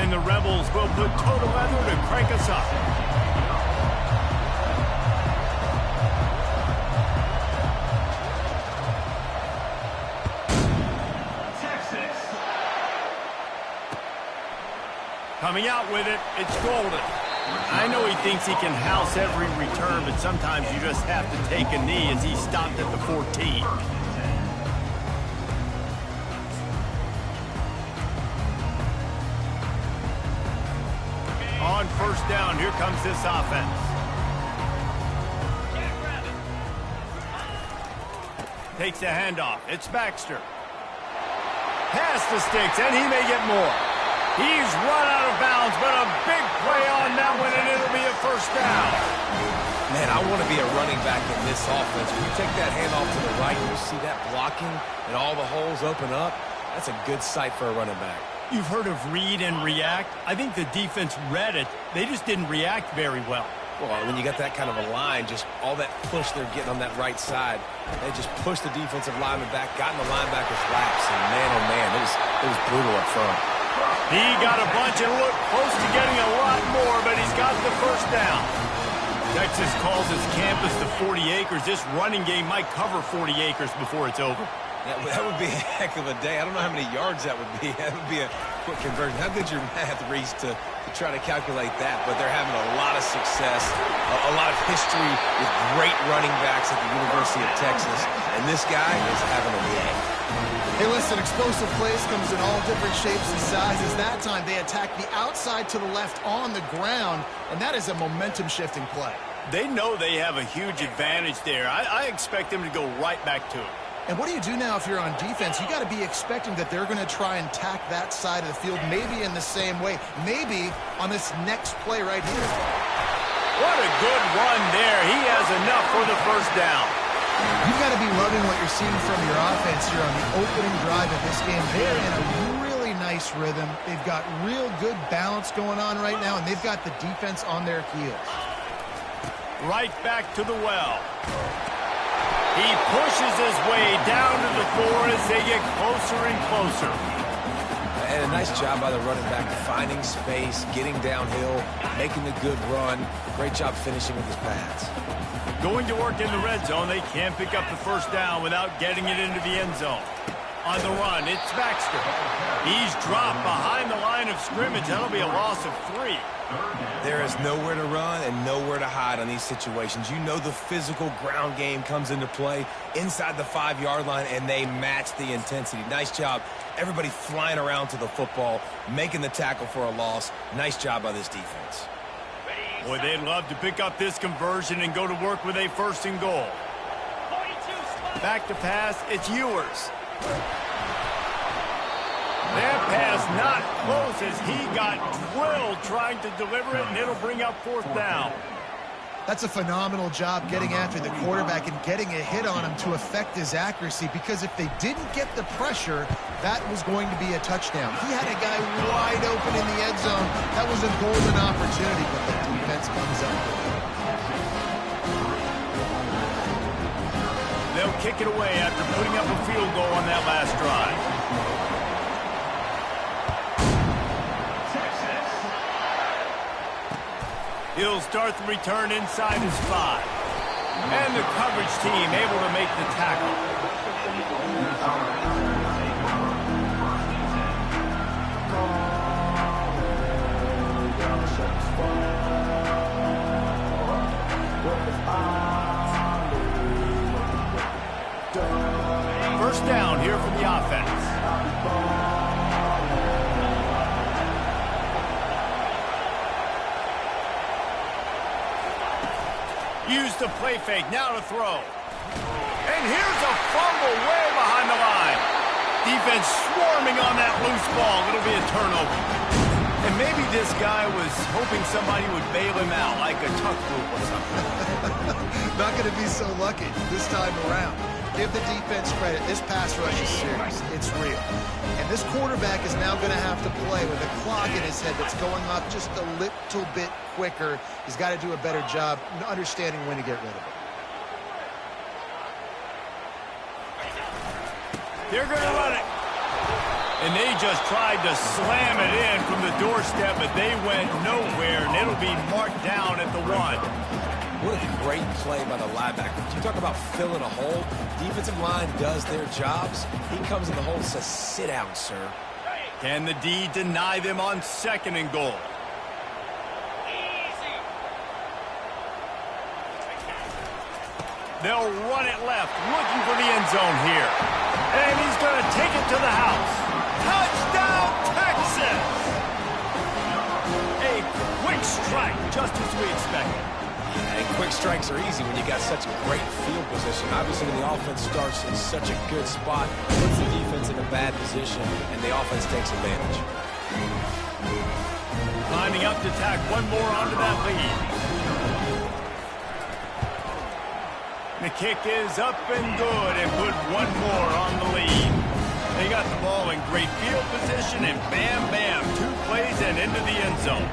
and the Rebels will put total weather to crank us up. Coming out with it, it's Golden. I know he thinks he can house every return, but sometimes you just have to take a knee as he stopped at the 14. On first down, here comes this offense. Takes the handoff. It's Baxter. Pass the sticks, and he may get more. He's run out of bounds, but a big play on that one, and it'll be a first down. Man, I want to be a running back in this offense. When you take that handoff to the right, and you see that blocking and all the holes open up, that's a good sight for a running back. You've heard of read and react. I think the defense read it. They just didn't react very well. Well, when you got that kind of a line, just all that push they're getting on that right side, they just pushed the defensive lineman back, got in the linebacker's laps, and man, oh man, it was brutal up front. He got a bunch and looked close to getting a lot more, but he's got the first down. Texas calls his campus the 40 acres. This running game might cover 40 acres before it's over. That would be a heck of a day. I don't know how many yards that would be. That would be a quick conversion. How good's your math, Reese, to try to calculate that? But they're having a lot of success, a lot of history with great running backs at the University of Texas. And this guy is having a day. Hey, listen, explosive plays comes in all different shapes and sizes. That time they attacked the outside to the left on the ground, and that is a momentum-shifting play. They know they have a huge advantage there. I expect them to go right back to it. And what do you do now if you're on defense? You got to be expecting that they're going to try and tack that side of the field, maybe in the same way, maybe on this next play right here. What a good run there. He has enough for the first down. You've got to be loving what you're seeing from your offense here on the opening drive of this game. They're in a really nice rhythm. They've got real good balance going on right now, and they've got the defense on their heels. Right back to the well. He pushes his way down to the floor as they get closer and closer. And a nice job by the running back, finding space, getting downhill, making a good run. Great job finishing with his pads. Going to work in the red zone, they can't pick up the first down without getting it into the end zone. On the run, it's Baxter. He's dropped behind the line of scrimmage. That'll be a loss of 3. There is nowhere to run and nowhere to hide on these situations. You know the physical ground game comes into play inside the 5-yard line, and they match the intensity. Nice job. Everybody flying around to the football, making the tackle for a loss. Nice job by this defense. Boy, they'd love to pick up this conversion and go to work with a 1st and goal. Back to pass, it's Ewers. That pass not close as he got drilled trying to deliver it, and it'll bring up 4th down. That's a phenomenal job getting after the quarterback and getting a hit on him to affect his accuracy, because if they didn't get the pressure, that was going to be a touchdown. He had a guy wide open in the end zone. That was a golden opportunity, but the defense comes up with it. They'll kick it away after putting up a field goal on that last drive. He'll start the return inside his 5. And the coverage team able to make the tackle. First down here for the offense. Use the play fake, now to throw. And here's a fumble way behind the line. Defense swarming on that loose ball. It'll be a turnover. And maybe this guy was hoping somebody would bail him out, like a tuck rule or something. Not going to be so lucky this time around. Give the defense credit. This pass rush is serious. It's real. And this quarterback is now going to have to play with a clock in his head that's going up just a little bit quicker. He's got to do a better job understanding when to get rid of it. They're going to run it. And they just tried to slam it in from the doorstep, but they went nowhere, and it'll be marked down at the 1. What a great play by the linebacker. You talk about filling a hole. Defensive line does their jobs. He comes in the hole and says, sit down, sir. Can the D deny them on 2nd and goal? They'll run it left, looking for the end zone here. And he's going to take it to the house. Touchdown, Texas! A quick strike, just as we expected. And quick strikes are easy when you got such a great field position. Obviously, when the offense starts in such a good spot, puts the defense in a bad position, and the offense takes advantage. Lining up to tack one more onto that lead. The kick is up and good, and put one more on the lead. They got the ball in great field position, and bam, bam, 2 plays and into the end zone.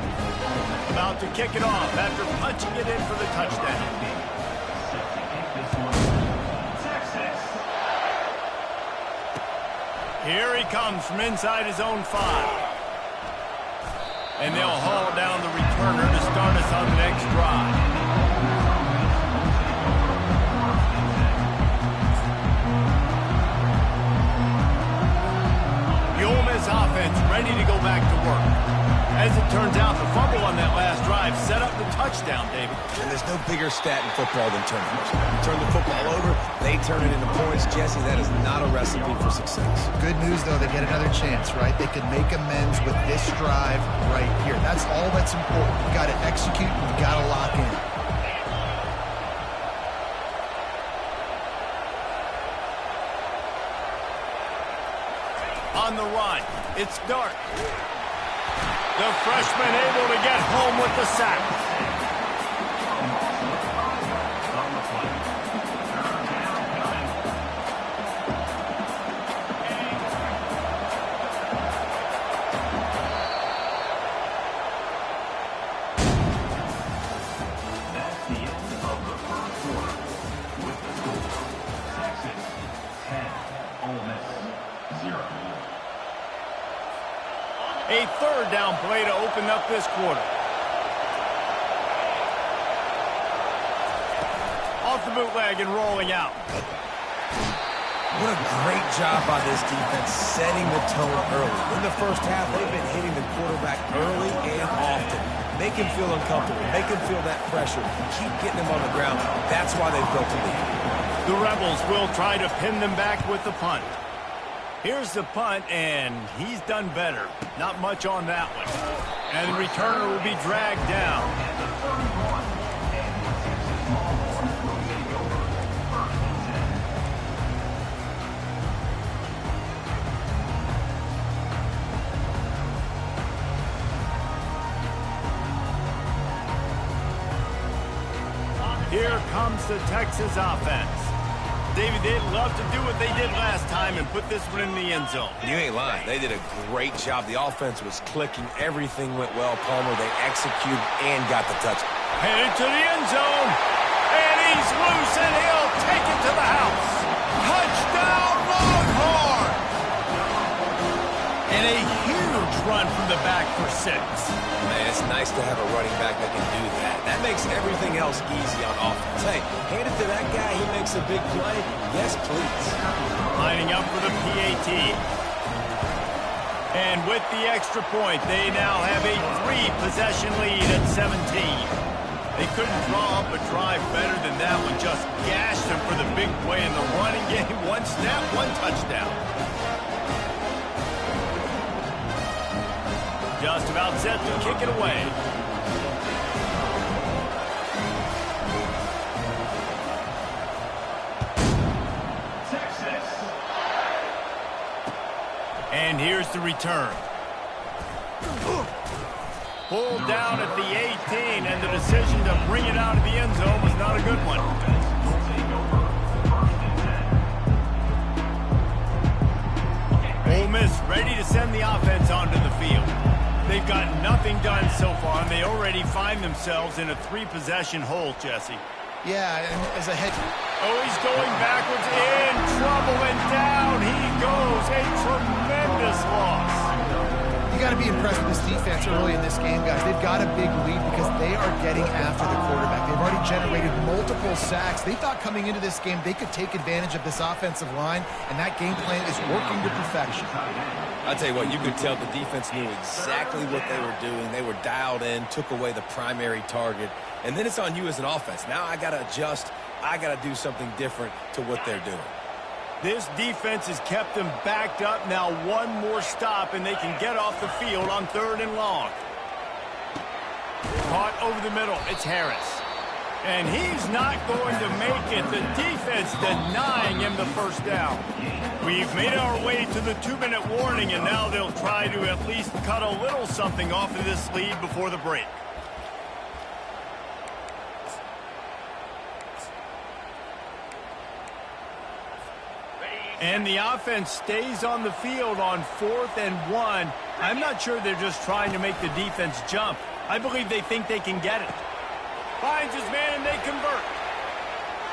About to kick it off after punching it in for the touchdown. Here he comes from inside his own 5. And they'll haul down the returner to start us on the next drive. The Ole Miss offense ready to go back to work. As it turns out, the fumble on that last drive set up the touchdown, David. And there's no bigger stat in football than turnovers. You turn the football over, they turn it into points. Jesse, that is not a recipe for success. Good news, though, they get another chance, right? They can make amends with this drive right here. That's all that's important. You've got to execute, and you've got to lock in. On the run, it's Dart. The freshman able to get home with the sack. That's the end of the first quarter with the score Texas 10, Ole Miss 0. A 3rd down play to open up this quarter. Off the bootleg and rolling out. What a great job by this defense setting the tone early. In the first half, they've been hitting the quarterback early and often. Make him feel uncomfortable. Make him feel that pressure. Keep getting him on the ground. That's why they've built a lead. The Rebels will try to pin them back with the punt. Here's the punt, and he's done better. Not much on that one. And the returner will be dragged down. Here comes the Texas offense. David, they'd love to do what they did last time and put this one in the end zone. You ain't lying. They did a great job. The offense was clicking. Everything went well, Palmer. They executed and got the touchdown. Headed to the end zone. And he's loose, and he'll take it to the house. Touchdown, Longhorn! And a huge run from the back for 6. Man, it's nice to have a running back that can do that. That makes everything else easy on offense. Hey, hand it to that guy. He makes a big play. Yes, please. Lining up for the PAT. And with the extra point, they now have a 3-possession lead at 17. They couldn't draw up a drive better than that one. Just gashed them for the big play in the running game. 1 snap, 1 touchdown. Just about set to kick it away. Texas. And here's the return. Pulled down at the 18, and the decision to bring it out of the end zone was not a good one. Ole Miss ready to send the offense onto the field. They've got nothing done so far, and they already find themselves in a 3-possession hole, Jesse. Yeah, and as a head... Oh, he's going backwards, in trouble, and down he goes. A tremendous got to be impressed with this defense early in this game, guys. They've got a big lead because they are getting after the quarterback. They've already generated multiple sacks. They thought coming into this game they could take advantage of this offensive line, and that game plan is working to perfection. I'll tell you what, you could tell the defense knew exactly what they were doing. They were dialed in, took away the primary target, and then it's on you as an offense. Now I got to adjust. I got to do something different to what they're doing. This defense has kept them backed up. Now one more stop, and they can get off the field on 3rd and long. Caught over the middle. It's Harris. And he's not going to make it. The defense denying him the first down. We've made our way to the 2-minute warning, and now they'll try to at least cut a little something off of this lead before the break. And the offense stays on the field on 4th and 1. I'm not sure they're just trying to make the defense jump. I believe they think they can get it. Finds his man and they convert.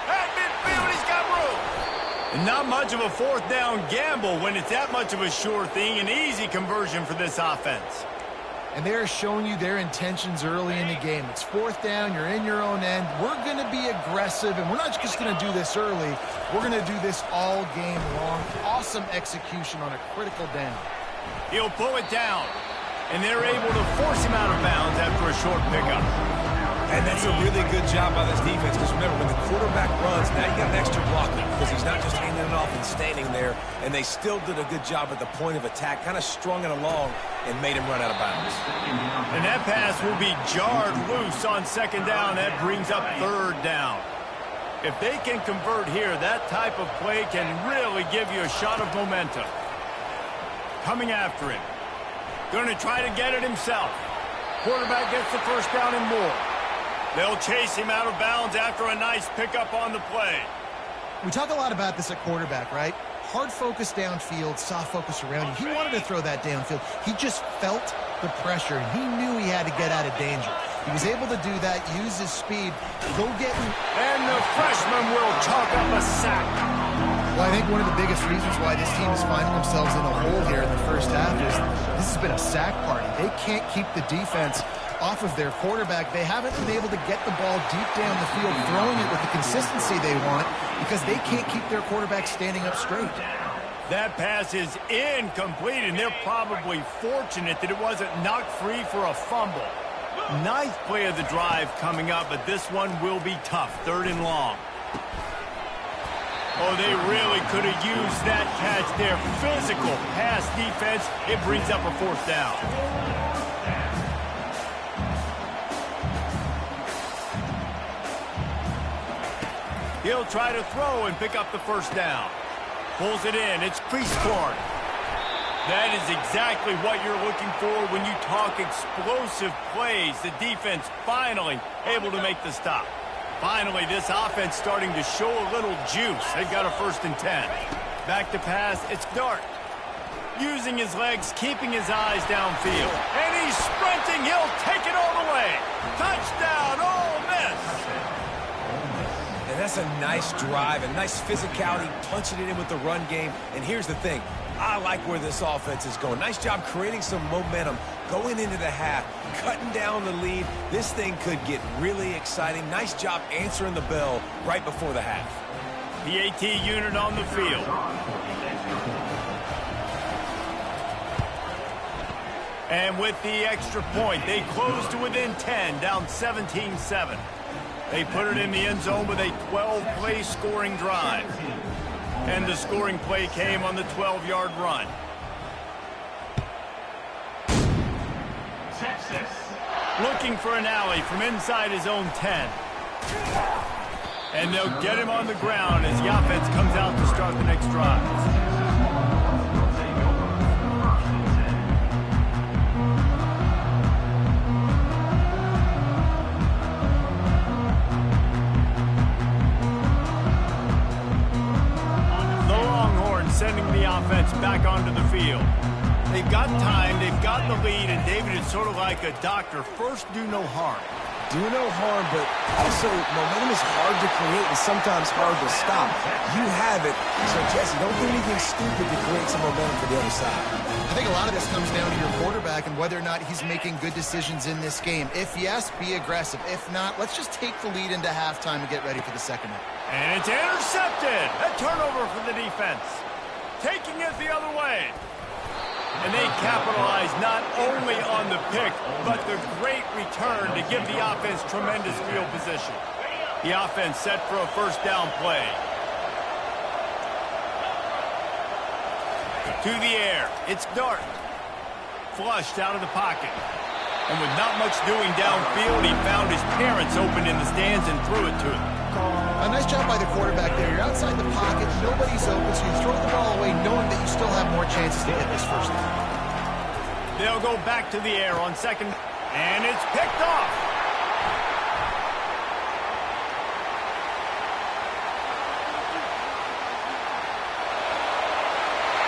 At midfield, he's got room. And not much of a 4th down gamble when it's that much of a sure thing. An easy conversion for this offense. And they're showing you their intentions early in the game. It's 4th down, you're in your own end. We're going to be aggressive, and we're not just going to do this early. We're going to do this all game long. Awesome execution on a critical down. He'll pull it down, and they're able to force him out of bounds after a short pickup. And that's a really good job by this defense, because remember, when the quarterback runs, now you got an extra blocker, because he's not just handing it off and standing there, and they still did a good job at the point of attack, kind of strung it along and made him run out of bounds. And that pass will be jarred loose on 2nd down. That brings up 3rd down. If they can convert here, that type of play can really give you a shot of momentum. Coming after him. Going to try to get it himself. Quarterback gets the first down and more. They'll chase him out of bounds after a nice pickup on the play. We talk a lot about this at quarterback, right? Hard focus downfield, soft focus around you. He wanted to throw that downfield. He just felt the pressure, and he knew he had to get out of danger. He was able to do that, use his speed, go get him. And the freshman will chalk up a sack. Well, I think one of the biggest reasons why this team is finding themselves in a hole here in the first half is this has been a sack party. They can't keep the defense off of their quarterback. They haven't been able to get the ball deep down the field, throwing it with the consistency they want, because they can't keep their quarterback standing up straight. That pass is incomplete, and they're probably fortunate that it wasn't knocked free for a fumble. Nice play of the drive coming up, but this one will be tough. 3rd and long. Oh, they really could have used that catch there. Physical pass defense. It brings up a 4th down. He'll try to throw and pick up the first down. Pulls it in. It's crease corn. That is exactly what you're looking for when you talk explosive plays. The defense finally able to make the stop. Finally, this offense starting to show a little juice. They've got a 1st and 10. Back to pass. It's Dart. Using his legs, keeping his eyes downfield. And he's sprinting. He'll take it all the way. Touchdown, Ole Miss. And that's a nice drive, a nice physicality, punching it in with the run game. And here's the thing. I like where this offense is going. Nice job creating some momentum going into the half, cutting down the lead. This thing could get really exciting. Nice job answering the bell right before the half. The AT unit on the field. And with the extra point, they close to within 10, down 17-7. They put it in the end zone with a 12-play scoring drive. And the scoring play came on the 12-yard run. Texas. Looking for an alley from inside his own 10. And they'll get him on the ground as the offense comes out to start the next drive. Sending the offense back onto the field. They've got time, they've got the lead, and David, it's sort of like a doctor. First, do no harm. do no harm, but also momentum is hard to create and sometimes hard to stop. You have it, so Jesse, don't do anything stupid to create some momentum for the other side. I think a lot of this comes down to your quarterback and whether or not he's making good decisions in this game. If yes, be aggressive. If not, let's just take the lead into halftime and get ready for the second half. And it's intercepted. A turnover for the defense. Taking it the other way. And they capitalize not only on the pick, but the great return to give the offense tremendous field position. The offense set for a first down play. To the air. It's Dart. Flushed out of the pocket. And with not much doing downfield, he found his parents open in the stands and threw it to him. A nice job by the quarterback there. You're outside the pocket, nobody's open, so you throw the ball away knowing that you still have more chances to get this first down. They'll go back to the air on second, and it's picked off.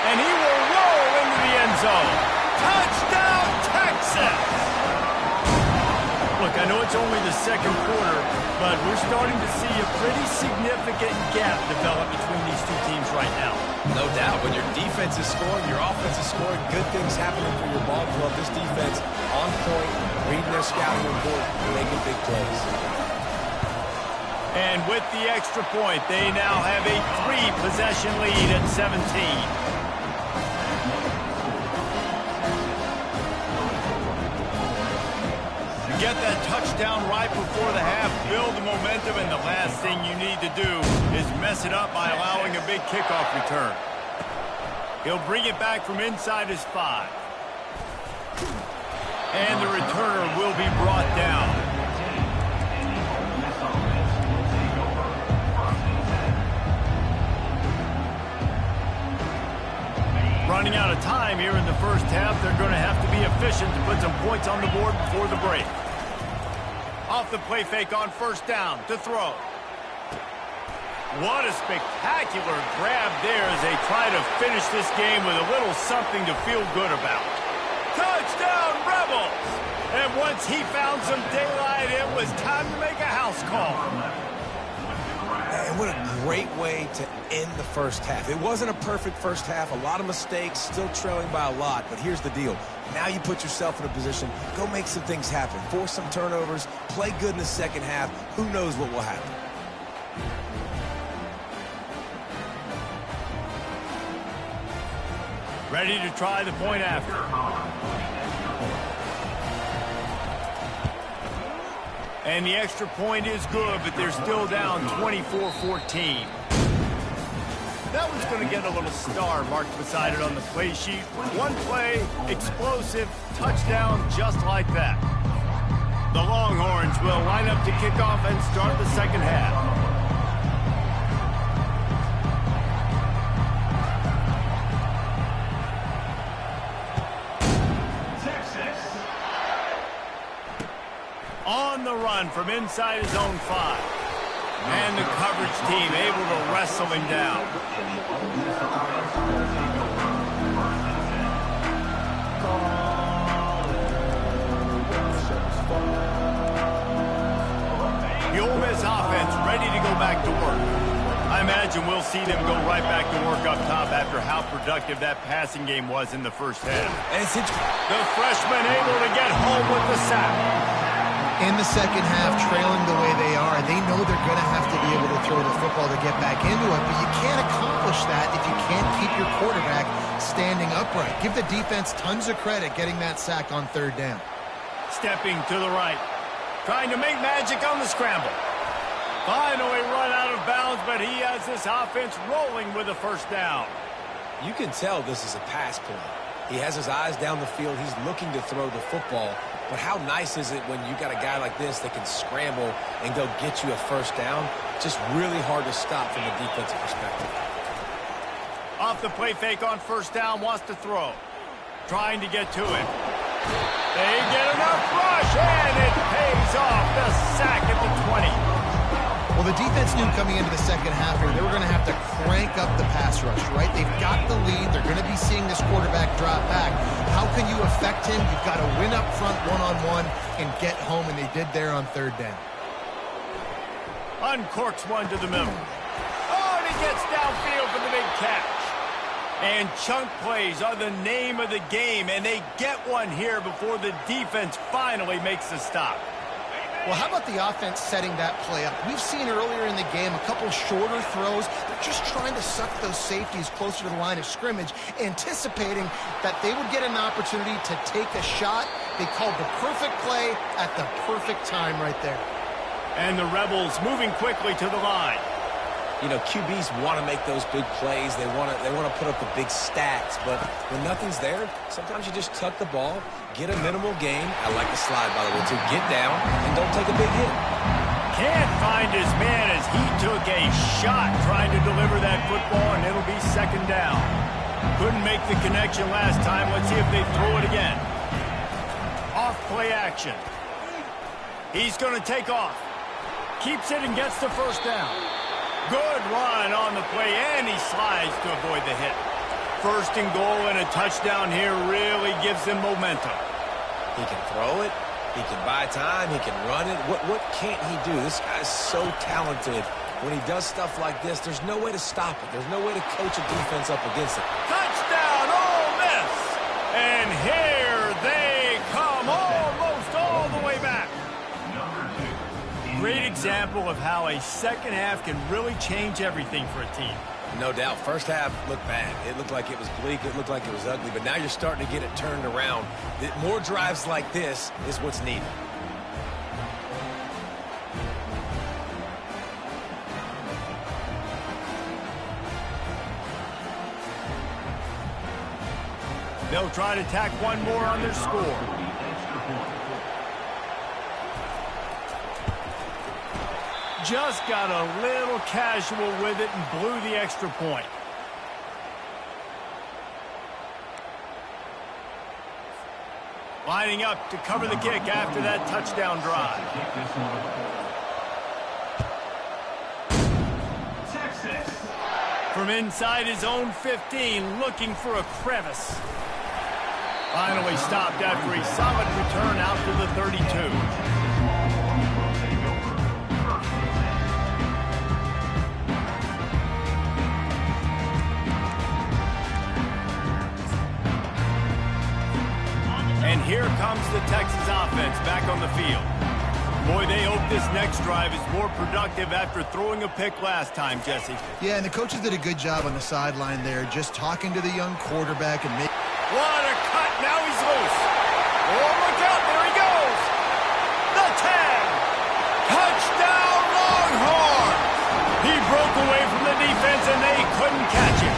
And he will roll into the end zone. Touchdown, Texas! Look, I know it's only the second quarter, but we're starting to see a pretty significant gap develop between these two teams right now. No doubt. When your defense is scoring, your offense is scoring, good things happening for your ball club. This defense on point, reading their scouting report, making big plays. And with the extra point, they now have a 3-possession lead at 17. Get that touchdown right before the half, build the momentum, and the last thing you need to do is mess it up by allowing a big kickoff return. He'll bring it back from inside his 5. And the returner will be brought down. Running out of time here in the first half, they're going to have to be efficient to put some points on the board before the break. Off the play fake on first down to throw. What a spectacular grab there as they try to finish this game with a little something to feel good about. Touchdown, Rebels! And once he found some daylight, it was time to make a house call. And what a great way to end the first half. It wasn't a perfect first half, a lot of mistakes, still trailing by a lot, but here's the deal. Now you put yourself in a position, go make some things happen, force some turnovers, play good in the second half. Who knows what will happen? Ready to try the point after. And the extra point is good, but they're still down 24-14. That one's going to get a little star marked beside it on the play sheet. One play, explosive, touchdown, just like that. The Longhorns will line up to kick off and start the second half. On the run from inside his own 5. And the coverage team able to wrestle him down. The Ole Miss offense ready to go back to work. I imagine we'll see them go right back to work up top after how productive that passing game was in the first half. And the freshman able to get home with the sack. In the second half, trailing the way they are, they know they're going to have to be able to throw the football to get back into it, but you can't accomplish that if you can't keep your quarterback standing upright. Give the defense tons of credit getting that sack on third down. Stepping to the right, trying to make magic on the scramble. Finally run out of bounds, but he has this offense rolling with a first down. You can tell this is a pass play. He has his eyes down the field. He's looking to throw the football. But how nice is it when you got a guy like this that can scramble and go get you a first down? Just really hard to stop from a defensive perspective. Off the play fake on first down, wants to throw. Trying to get to it. They get enough rush, and it pays off. The sack at the 20. Well, the defense knew coming into the second half here, they were going to have to crank up the pass rush, right? They've got the lead. They're going to be seeing this quarterback drop back. How can you affect him? You've got to win up front one-on-one and get home, and they did there on third down. Uncorks one to the middle. Oh, and he gets downfield for the big catch. And chunk plays are the name of the game, and they get one here before the defense finally makes the stop. Well, how about the offense setting that play up? We've seen earlier in the game a couple shorter throws. They're just trying to suck those safeties closer to the line of scrimmage, anticipating that they would get an opportunity to take a shot. They called the perfect play at the perfect time right there. And the Rebels moving quickly to the line. You know, QBs want to make those big plays. They want to put up the big stats. But when nothing's there, sometimes you just tuck the ball, get a minimal gain. I like the slide, by the way, too. Get down and don't take a big hit. Can't find his man as he took a shot trying to deliver that football, and it'll be second down. Couldn't make the connection last time. Let's see if they throw it again. Off play action. He's going to take off. Keeps it and gets the first down. Good run on the play, and he slides to avoid the hit. First and goal and a touchdown here really gives them momentum. He can throw it. He can buy time. He can run it. What can't he do? This guy's so talented. When he does stuff like this, there's no way to stop it. There's no way to coach a defense up against it. Touchdown, Ole Miss! And here they come, almost all the way back. Great example of how a second half can really change everything for a team. No doubt. First half looked bad. It looked like it was bleak. It looked like it was ugly. But now you're starting to get it turned around. More drives like this is what's needed. They'll try to tack one more on their score. Just got a little casual with it and blew the extra point. Lining up to cover the kick after that touchdown drive. From inside his own 15, looking for a crevice. Finally stopped after a solid return out to the 32. And here comes the Texas offense back on the field. Boy, they hope this next drive is more productive after throwing a pick last time, Jesse. Yeah, and the coaches did a good job on the sideline there, just talking to the young quarterback and making... What a cut! Now he's loose. Oh, look out! There he goes! The 10! Touchdown, Longhorns! He broke away from the defense, and they couldn't catch him.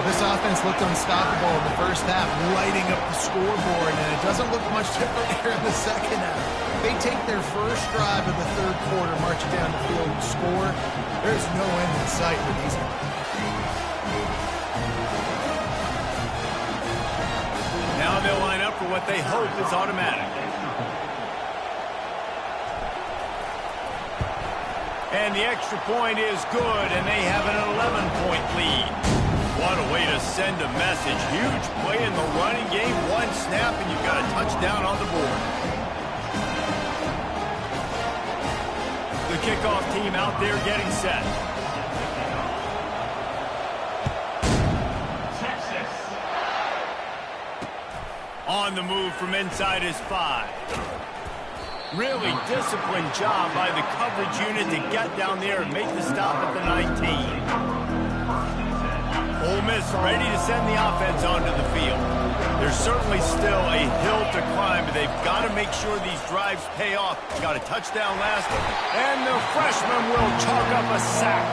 This offense looked unstoppable in the first half, lighting up the scoreboard, and it doesn't look much different here in the second half. They take their first drive of the third quarter, marching down the field and score. There's no end in sight for these guys. Now they'll line up for what they hope is automatic. And the extra point is good, and they have an 11-point lead. What a way to send a message. Huge play in the running game. One snap, and you've got a touchdown on the board. The kickoff team out there getting set. On the move from inside his 5. Really disciplined job by the coverage unit to get down there and make the stop at the 19. Ole Miss ready to send the offense onto the field. There's certainly still a hill to climb, but they've got to make sure these drives pay off. Got a touchdown last, and the freshman will chalk up a sack.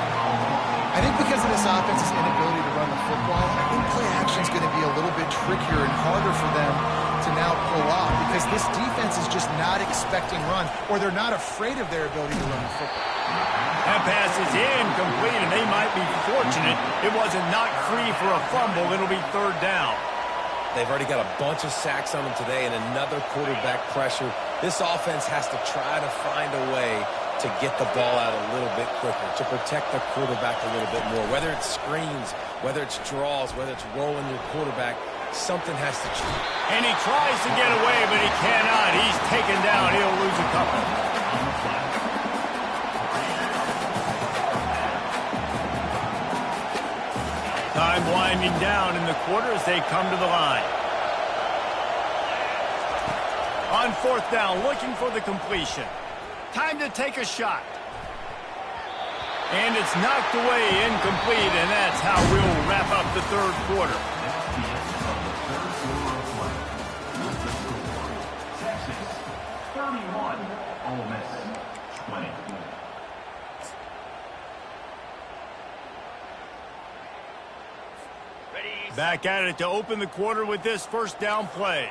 I think because of this offense's inability to run the football, I think play action is going to be a little bit trickier and harder for them to now pull off, because this defense is just not expecting run, or they're not afraid of their ability to run the football. That pass is incomplete, and they might be fortunate it wasn't knocked free for a fumble. It'll be third down. They've already got a bunch of sacks on them today and another quarterback pressure. This offense has to try to find a way to get the ball out a little bit quicker, to protect the quarterback a little bit more. Whether it's screens, whether it's draws, whether it's rolling your quarterback, Something has to change. And he tries to get away, but he cannot. He's taken down. He'll lose a couple. Time winding down in the quarter as they come to the line. On fourth down, looking for the completion. Time to take a shot. And it's knocked away, incomplete, and that's how we'll wrap up the third quarter. Texas 31, Ole Miss 20. Back at it to open the quarter with this first down play.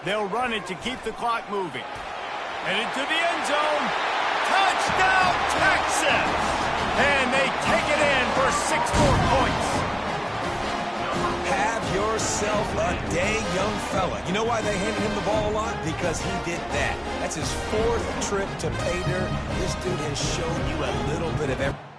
They'll run it to keep the clock moving. And into the end zone. Touchdown, Texas! And they take it in for 6 more points. Have yourself a day, young fella. You know why they handed him the ball a lot? Because he did that. That's his 4th trip to pay dirt. This dude has shown you a little bit of everything.